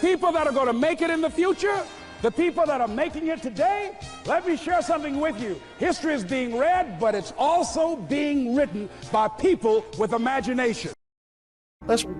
People that are going to make it in the future, the people that are making it today, let me share something with you. History is being read, but it's also being written by people with imagination.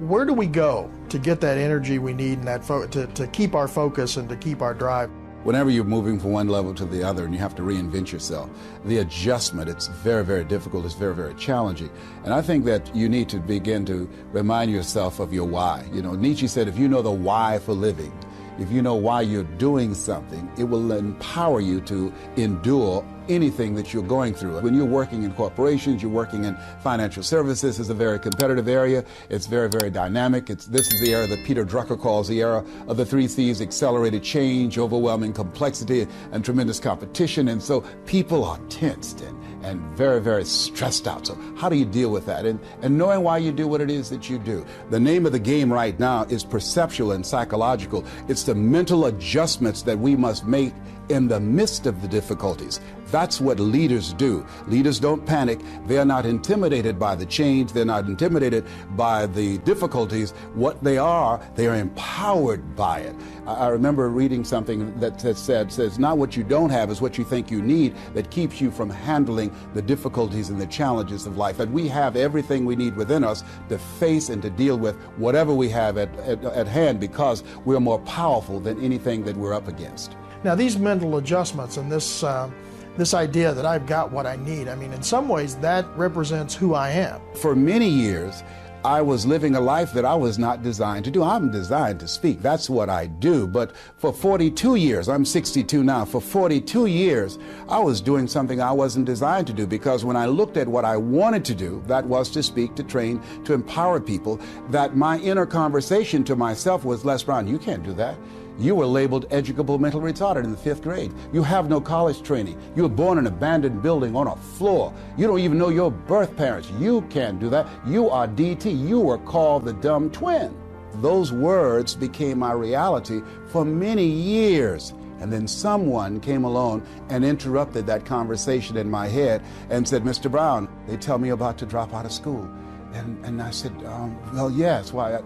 Where do we go to get that energy we need and that to keep our focus and to keep our drive? Whenever you're moving from one level to the other and you have to reinvent yourself, the adjustment, it's very, very difficult. It's very, very challenging. And I think that you need to begin to remind yourself of your why. You know, Nietzsche said, if you know the why for living, if you know why you're doing something, it will empower you to endure anything that you're going through. When you're working in corporations, you're working in financial services, it's a very competitive area. It's very, very dynamic. This is the era that Peter Drucker calls the era of the 3 C's: accelerated change, overwhelming complexity, and tremendous competition. And so people are tensed and very, very stressed out. So how do you deal with that? And knowing why you do what it is that you do. The name of the game right now is perceptual and psychological. It's the mental adjustments that we must make in the midst of the difficulties. That's what leaders do. Leaders don't panic. They're not intimidated by the change. They're not intimidated by the difficulties. What they are empowered by it. I remember reading something that says not what you don't have is what you think you need that keeps you from handling the difficulties and the challenges of life. That we have everything we need within us to face and to deal with whatever we have at hand, because we're more powerful than anything that we're up against. Now, these mental adjustments and this idea that I've got what I need, I mean, in some ways that represents who I am. For many years, I was living a life that I was not designed to do. I'm designed to speak. That's what I do. But for 42 years, I'm 62 now, for 42 years, I was doing something I wasn't designed to do, because when I looked at what I wanted to do, that was to speak, to train, to empower people, that my inner conversation to myself was, LesBrown, you can't do that. You were labeled educable mental retarded in the 5th grade. You have no college training. You were born in an abandoned building on a floor. You don't even know your birth parents. You can't do that. You are DT. You were called the dumb twin. Those words became my reality for many years. And then someone came along and interrupted that conversation in my head and said, Mr. Brown, they tell me about to drop out of school. And I said, well, yes. Why?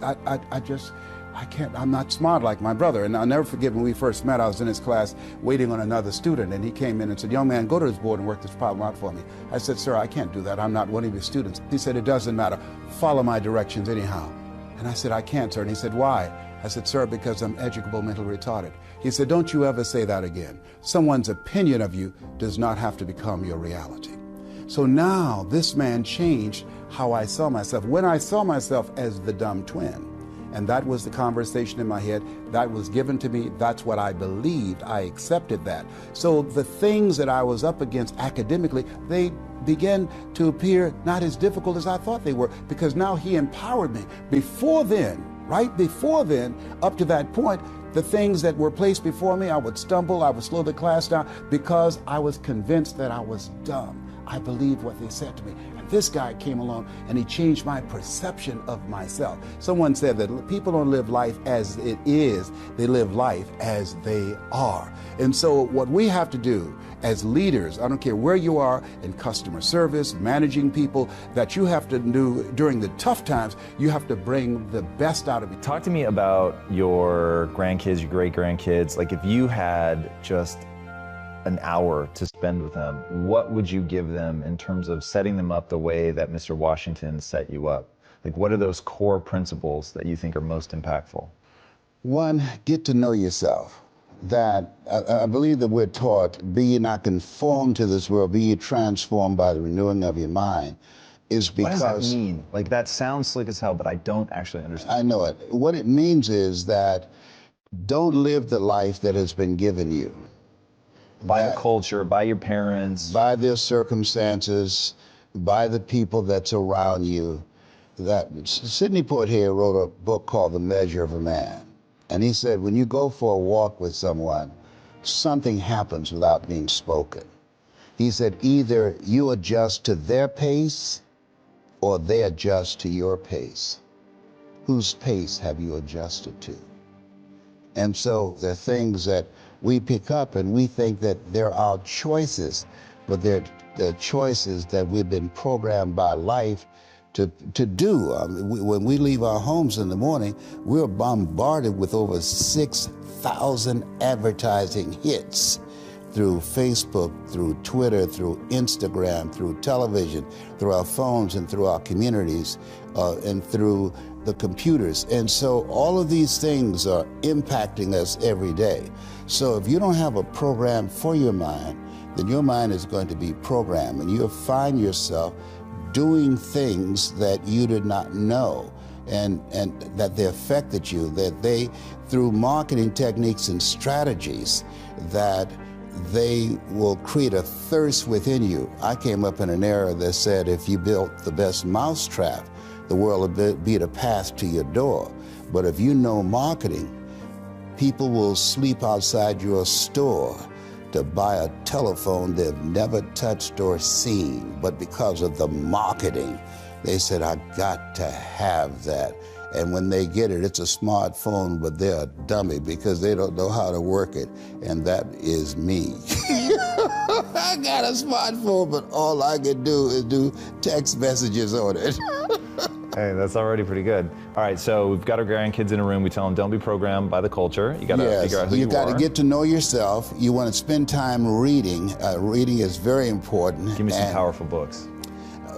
I can't, I'm not smart like my brother. And I'll never forget when we first met, I was in his class waiting on another student, and he came in and said, young man, go to this board and work this problem out for me. I said, sir, I can't do that. I'm not one of your students. He said, it doesn't matter. Follow my directions anyhow. And I said, I can't, sir. And he said, why? I said, sir, because I'm educable mental retarded. He said, don't you ever say that again. Someone's opinion of you does not have to become your reality. So now this man changed how I saw myself. When I saw myself as the dumb twin, and that was the conversation in my head, that was given to me, that's what I believed, I accepted that. So the things that I was up against academically, they began to appear not as difficult as I thought they were, because now he empowered me. Before then, right before then, up to that point, the things that were placed before me, I would stumble, I would slow the class down, because I was convinced that I was dumb. I believed what they said to me. And this guy came along and he changed my perception of myself. Someone said that people don't live life as it is, they live life as they are. And so what we have to do as leaders, I don't care where you are in customer service, managing people, that you have to do during the tough times, you have to bring the best out of it. Talk to me about your grandkids, your great-grandkids. Like, if you had just an hour to spend with them, what would you give them in terms of setting them up the way that Mr. Washington set you up? Like, what are those core principles that you think are most impactful? One, get to know yourself. That I believe that we're taught, be ye not conformed to this world, be ye transformed by the renewing of your mind, is because... What does that mean? Like, that sounds slick as hell, but I don't actually understand. I know it. What it means is that don't live the life that has been given you. By the culture, by your parents. By their circumstances, by the people that's around you. That Sidney Poitier wrote a book called The Measure of a Man. And he said, when you go for a walk with someone, something happens without being spoken. He said, either you adjust to their pace or they adjust to your pace. Whose pace have you adjusted to? And so there are things that we pick up and we think that they're our choices, but they're the choices that we've been programmed by life to do. When we leave our homes in the morning, we're bombarded with over 6,000 advertising hits through Facebook, through Twitter, through Instagram, through television, through our phones and through our communities, and through the computers. And so all of these things are impacting us every day. So if you don't have a program for your mind, then your mind is going to be programmed, and you'll find yourself doing things that you did not know, and that they affected you, that they, through marketing techniques and strategies, that they will create a thirst within you. I came up in an era that said if you built the best mousetrap, the world will be the path to your door. But if you know marketing, people will sleep outside your store to buy a telephone they've never touched or seen. But because of the marketing, they said, I got to have that. And when they get it, it's a smartphone, but they're a dummy because they don't know how to work it. And that is me. I got a smartphone, but all I can do is do text messages on it. Hey, that's already pretty good. All right, so we've got our grandkids in a room. We tell them, don't be programmed by the culture. You got to figure out who you are. You got to get to know yourself. You want to spend time reading. Reading is very important. Give me some powerful books.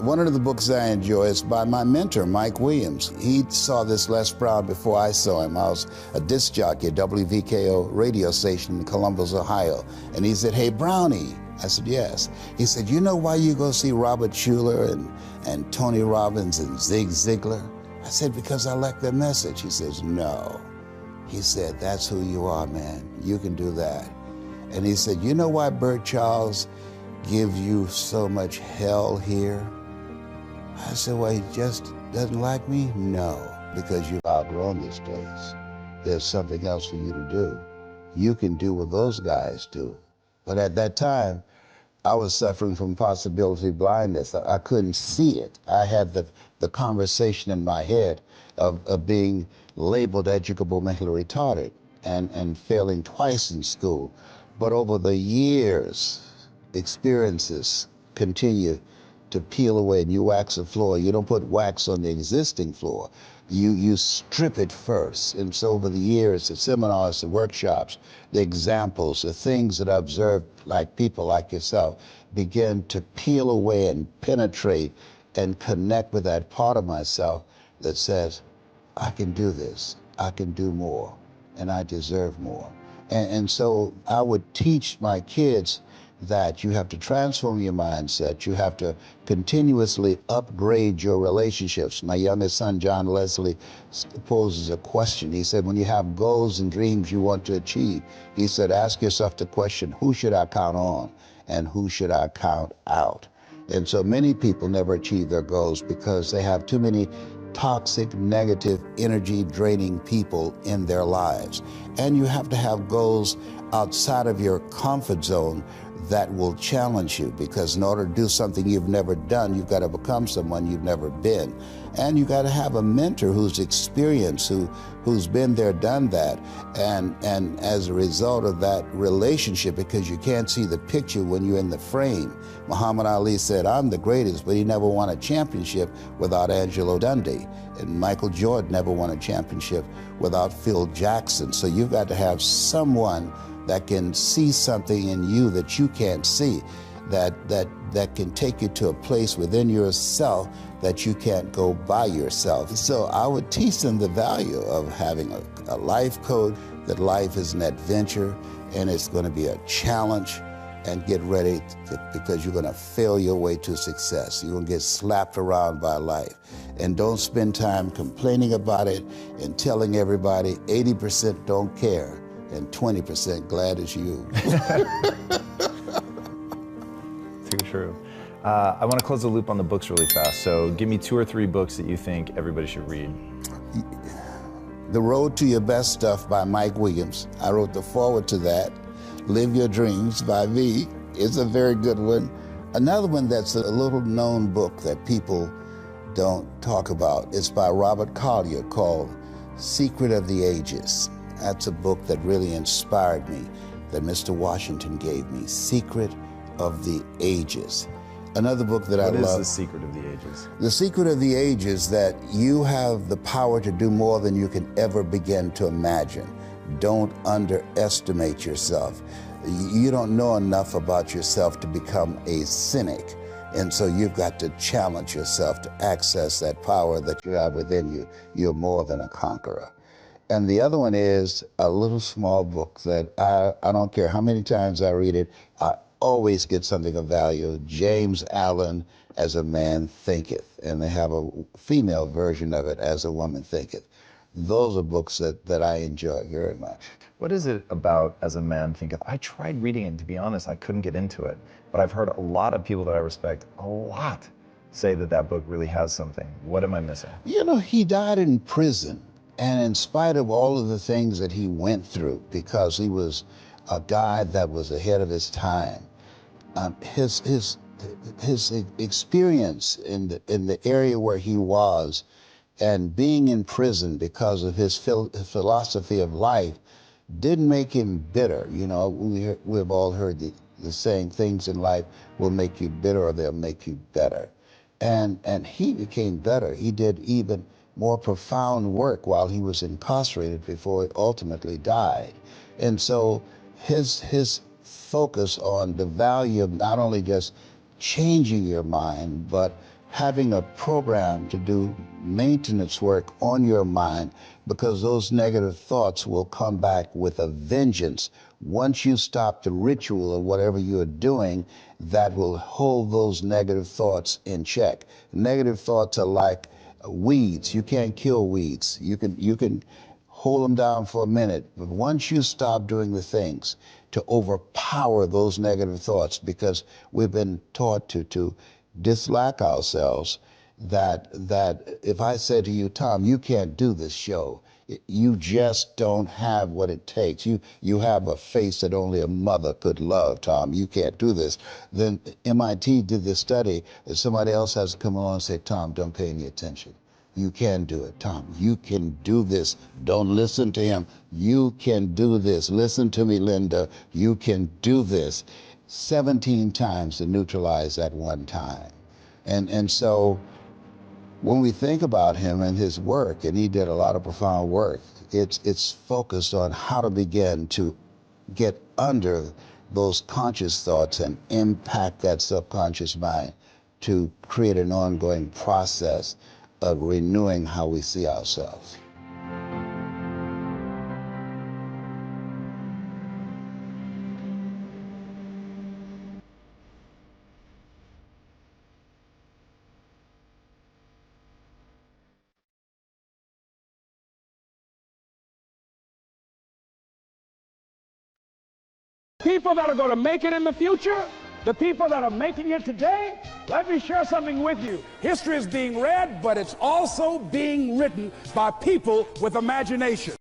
One of the books I enjoy is by my mentor, Mike Williams. He saw this LesBrown before I saw him. I was a disc jockey at WVKO radio station in Columbus, Ohio. And he said, hey, Brownie. I said, yes. He said, you know why you go see Robert Schuller and Tony Robbins and Zig Ziglar? I said, because I like their message. He says, no. He said, that's who you are, man. You can do that. And he said, you know why Bert Charles gives you so much hell here? I said, well, he just doesn't like me? No, because you've outgrown this place. There's something else for you to do. You can do what those guys do. But at that time, I was suffering from possibility blindness. I couldn't see it. I had the conversation in my head of being labeled educable mentally retarded and failing twice in school. But over the years, experiences continue to peel away, and you wax a floor. You don't put wax on the existing floor. You strip it first. And so over the years, the seminars, the workshops, the examples, the things that I observed, like people like yourself, begin to peel away and penetrate and connect with that part of myself that says, I can do this, I can do more, and I deserve more. And so I would teach my kids that you have to transform your mindset. You have to continuously upgrade your relationships. My youngest son, John Leslie, poses a question. He said, when you have goals and dreams you want to achieve, he said, ask yourself the question, who should I count on and who should I count out? And so many people never achieve their goals because they have too many toxic, negative, energy-draining people in their lives. And you have to have goals outside of your comfort zone that will challenge you, because in order to do something you've never done, you've got to become someone you've never been. And you got to have a mentor who's experienced, who's been there, done that. And as a result of that relationship, because you can't see the picture when you're in the frame. Muhammad Ali said, I'm the greatest, but he never won a championship without Angelo Dundee. And Michael Jordan never won a championship without Phil Jackson. So you've got to have someone that can see something in you that you can't see, that can take you to a place within yourself that you can't go by yourself. So I would teach them the value of having a life coach, that life is an adventure and it's going to be a challenge, and get ready because you're going to fail your way to success. You're going to get slapped around by life. And don't spend time complaining about it and telling everybody 80% don't care and 20% glad it's you. Too true. I want to close the loop on the books really fast. So give me 2 or 3 books that you think everybody should read. The Road to Your Best Stuff by Mike Williams. I wrote the foreword to that. Live Your Dreams by me. It's a very good one. Another one that's a little known book that people don't talk about. It's by Robert Collier called Secret of the Ages. That's a book that really inspired me, that Mr. Washington gave me, Secret of the Ages. Another book that I love. What is The Secret of the Ages? The Secret of the Age is that you have the power to do more than you can ever begin to imagine. Don't underestimate yourself. You don't know enough about yourself to become a cynic. And so you've got to challenge yourself to access that power that you have within you. You're more than a conqueror. And the other one is a little small book that I don't care how many times I read it, I always get something of value. James Allen, As a Man Thinketh. And they have a female version of it, As a Woman Thinketh. Those are books that I enjoy very much. What is it about As a Man Thinketh? I tried reading it, and to be honest, I couldn't get into it. But I've heard a lot of people that I respect a lot say that that book really has something. What am I missing? You know, he died in prison. And in spite of all of the things that he went through, because he was a guy that was ahead of his time, his experience in the area where he was, and being in prison because of his philosophy of life, didn't make him bitter. You know, we've all heard the saying, things in life will make you bitter or they'll make you better. And he became better. He did even more profound work while he was incarcerated before he ultimately died. And so his focus on the value of not only just changing your mind, but having a program to do maintenance work on your mind, because those negative thoughts will come back with a vengeance. Once you stop the ritual of whatever you're doing, that will hold those negative thoughts in check. Negative thoughts are like weeds. You can't kill weeds. You can hold them down for a minute, but once you stop doing the things to overpower those negative thoughts, because we've been taught to dislike ourselves, that if I said to you, Tom, you can't do this show, you just don't have what it takes. You have a face that only a mother could love, Tom. You can't do this. Then MIT did this study, and somebody else has to come along and say, Tom, don't pay any attention. You can do it, Tom. You can do this. Don't listen to him. You can do this. Listen to me, Linda. You can do this. 17 times to neutralize that one time. And so when we think about him and his work, and he did a lot of profound work, it's focused on how to begin to get under those conscious thoughts and impact that subconscious mind to create an ongoing process of renewing how we see ourselves. People that are going to make it in the future, the people that are making it today, let me share something with you. History is being read, but it's also being written by people with imagination.